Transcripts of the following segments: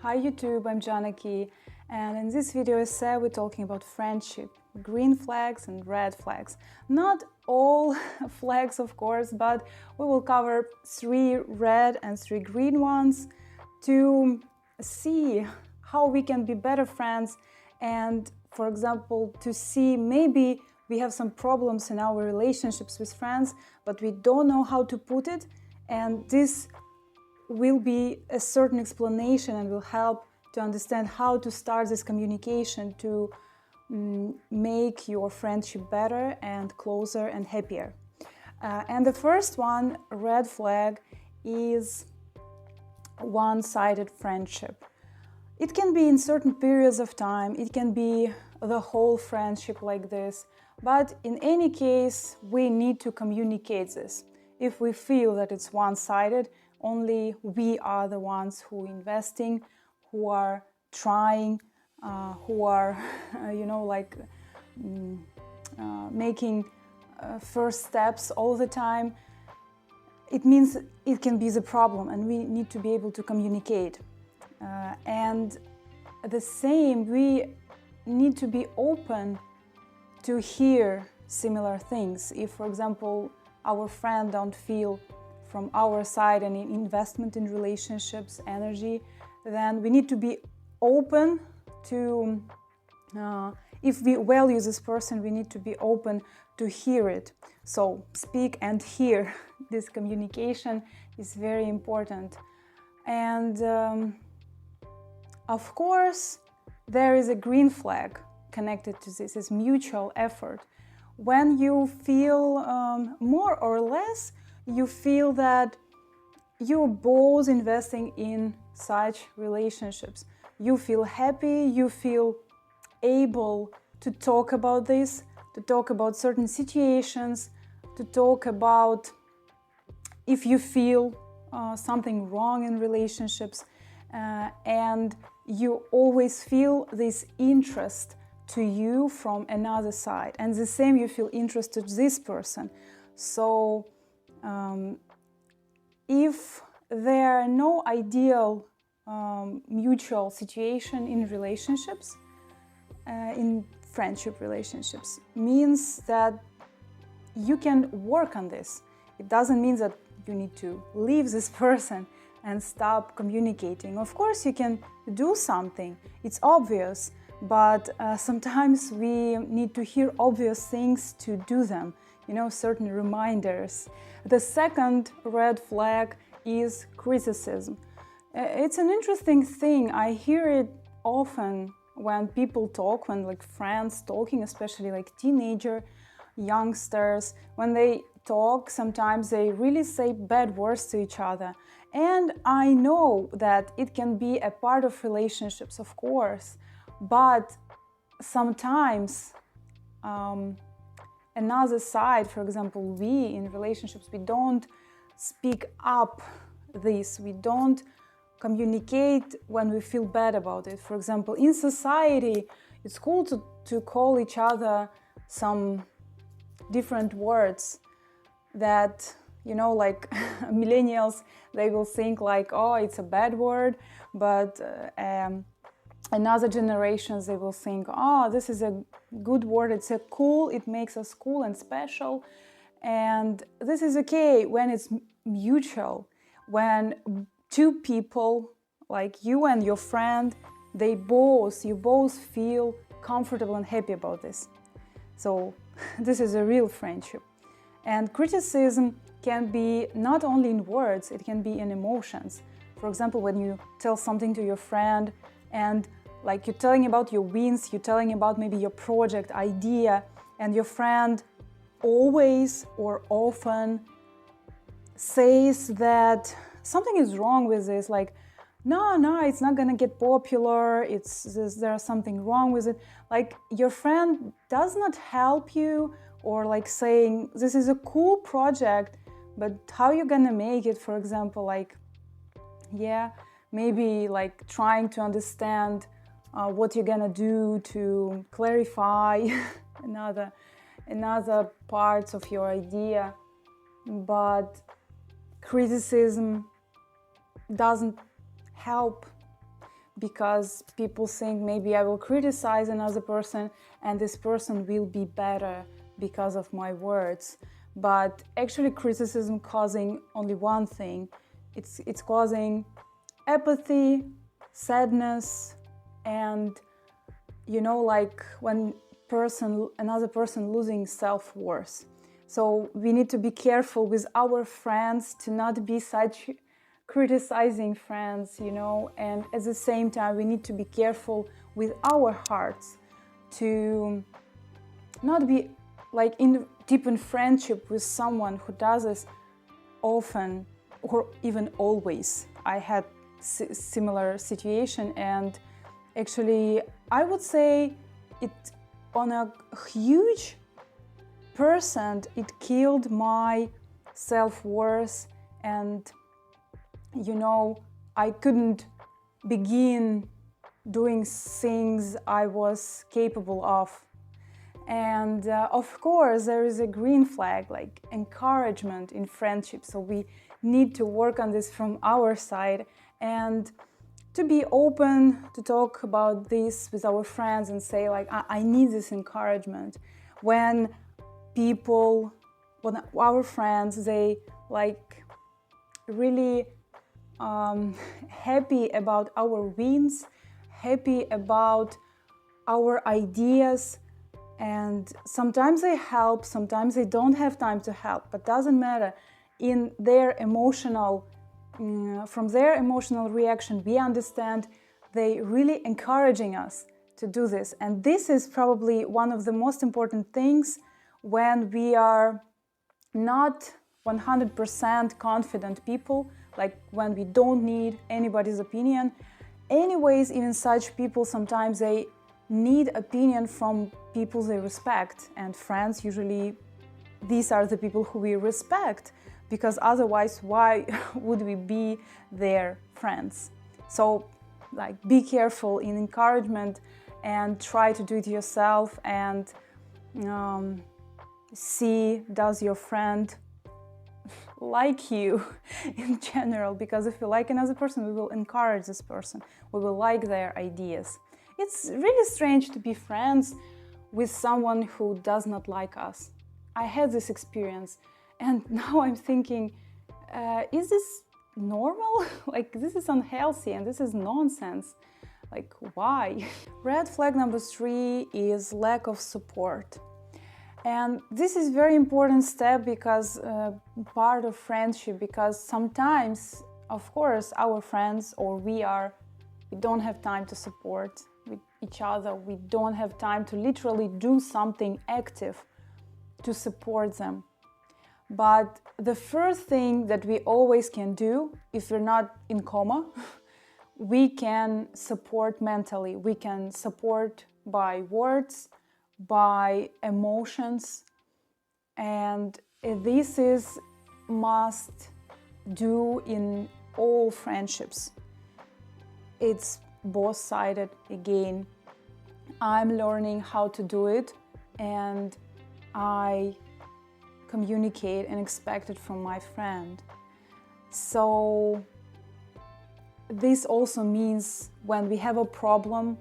Hi YouTube, I'm Janaki, and in this video I said we're talking about friendship, green flags and red flags. Not all flags of course, but we will cover 3 red and 3 green ones to see how we can be better friends and, for example, to see maybe we have some problems in our relationships with friends, but we don't know how to put it, and this will be a certain explanation and will help to understand how to start this communication to make your friendship better and closer and happier. And the first one, red flag, is one-sided friendship. It can be in certain periods of time, it can be the whole friendship like this, but in any case we need to communicate this. If we feel that it's one-sided, only we are the ones who are investing, who are trying, who are, making first steps all the time. It means it can be the problem, and we need to be able to communicate. And the same, we need to be open to hear similar things. If, for example, our friend don't feel from our side any investment in relationships, energy, then we need to be open to, if we value this person, we need to be open to hear it. So speak and hear. This communication is very important. And of course, there is a green flag connected to this, is mutual effort. When you feel more or less, you feel that you're both investing in such relationships. You feel happy, you feel able to talk about this, to talk about certain situations, to talk about if you feel something wrong in relationships, and you always feel this interest to you from another side, and the same you feel interest to this person. So if there are no ideal mutual situation in relationships, in friendship relationships, means that you can work on this. It doesn't mean that you need to leave this person and stop communicating. Of course you can do something, it's obvious, but sometimes we need to hear obvious things to do them, certain reminders. The second red flag is criticism. It's an interesting thing. I hear it often when people talk, when friends talking, especially teenager, youngsters, when they talk, sometimes they really say bad words to each other. And I know that it can be a part of relationships, of course, but sometimes another side, for example, we in relationships, we don't speak up this, we don't communicate when we feel bad about it. For example, in society, it's cool to call each other some different words that, millennials, they will think oh, it's a bad word, but another generations, they will think, oh, this is a good word, it's cool, it makes us cool and special. And this is okay when it's mutual, when two people, like you and your friend, you both feel comfortable and happy about this. So this is a real friendship. And criticism can be not only in words, it can be in emotions. For example, when you tell something to your friend and you're telling about your wins, you're telling about maybe your project idea, and your friend always or often says that something is wrong with this, no, it's not gonna get popular, there's something wrong with it. Your friend does not help you, or saying, this is a cool project, but how you gonna make it, for example, maybe trying to understand what you're gonna do to clarify another parts of your idea. But criticism doesn't help, because people think maybe I will criticize another person and this person will be better because of my words. But actually criticism causing only one thing. It's causing apathy, sadness, and like when another person losing self-worth. So we need to be careful with our friends to not be such criticizing friends, and at the same time we need to be careful with our hearts to not be like deep in friendship with someone who does this often or even always. I had similar situation, and actually I would say it on a huge percent it killed my self-worth, and I couldn't begin doing things I was capable of. And of course there is a green flag, like encouragement in friendship. So we need to work on this from our side and to be open to talk about this with our friends and say like, I need this encouragement. When our friends, they like really happy about our wins, happy about our ideas, and sometimes they help, sometimes they don't have time to help, but doesn't matter. In their from their emotional reaction, we understand they really encouraging us to do this. And this is probably one of the most important things when we are not 100% confident people, like when we don't need anybody's opinion. Anyways, even such people, sometimes they need opinion from people they respect, and friends, usually these are the people who we respect, because otherwise why would we be their friends? So like be careful in encouragement and try to do it yourself, and see, does your friend like you in general? Because if you like another person, we will encourage this person, we will like their ideas. It's really strange to be friends with someone who does not like us. I had this experience, and now I'm thinking, is this normal? Like, this is unhealthy and this is nonsense. Like, why? Red flag number 3 is lack of support. And this is very important step because part of friendship, because sometimes, of course, our friends or we don't have time to support with each other. We don't have time to literally do something active to support them. But the first thing that we always can do, if we're not in coma, we can support mentally. We can support by words, by emotions, and this is must do in all friendships. It's both-sided again. I'm learning how to do it, and I communicate and expect it from my friend. So this also means when we have a problem,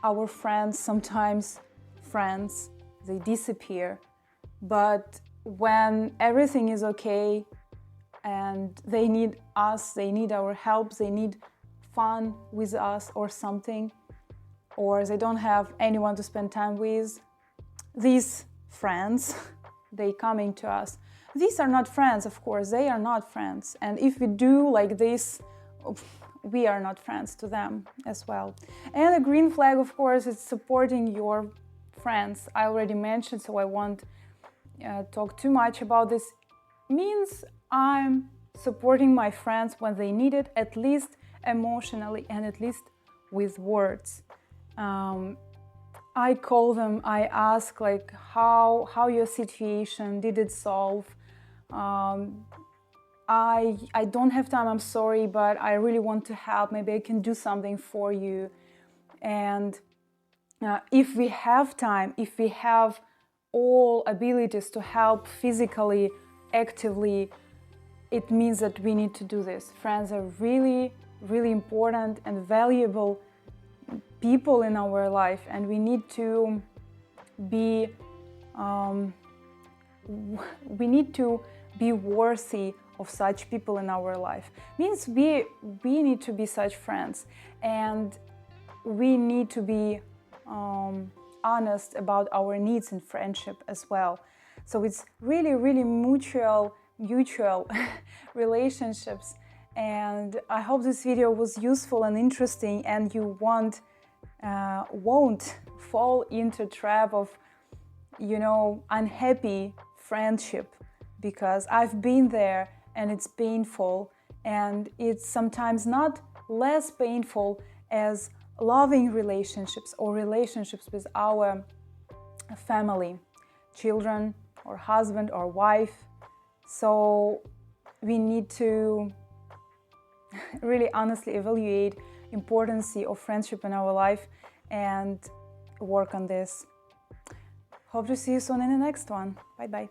our friends, sometimes friends, they disappear. But when everything is okay and they need us, they need our help, they need fun with us or something, or they don't have anyone to spend time with, these friends, they coming to us. These are not friends, of course, they are not friends. And if we do like this, we are not friends to them as well. And a green flag, of course, is supporting your friends. I already mentioned, so I won't talk too much about this. Means I'm supporting my friends when they need it, at least emotionally and at least with words. I call them, I ask like how your situation, did it solve? I don't have time, I'm sorry, but I really want to help. Maybe I can do something for you. And if we have time, if we have all abilities to help physically, actively, it means that we need to do this. Friends are really, really important and valuable people in our life, and we need to be worthy of such people in our life. Means we need to be such friends, and we need to be honest about our needs in friendship as well. So it's really mutual relationships, and I hope this video was useful and interesting, and you won't fall into trap of, you know, unhappy friendship, because I've been there and it's painful, and it's sometimes not less painful as loving relationships or relationships with our family, children or husband or wife. So we need to really honestly evaluate importance of friendship in our life and work on this. Hope to see you soon in the next one. Bye bye.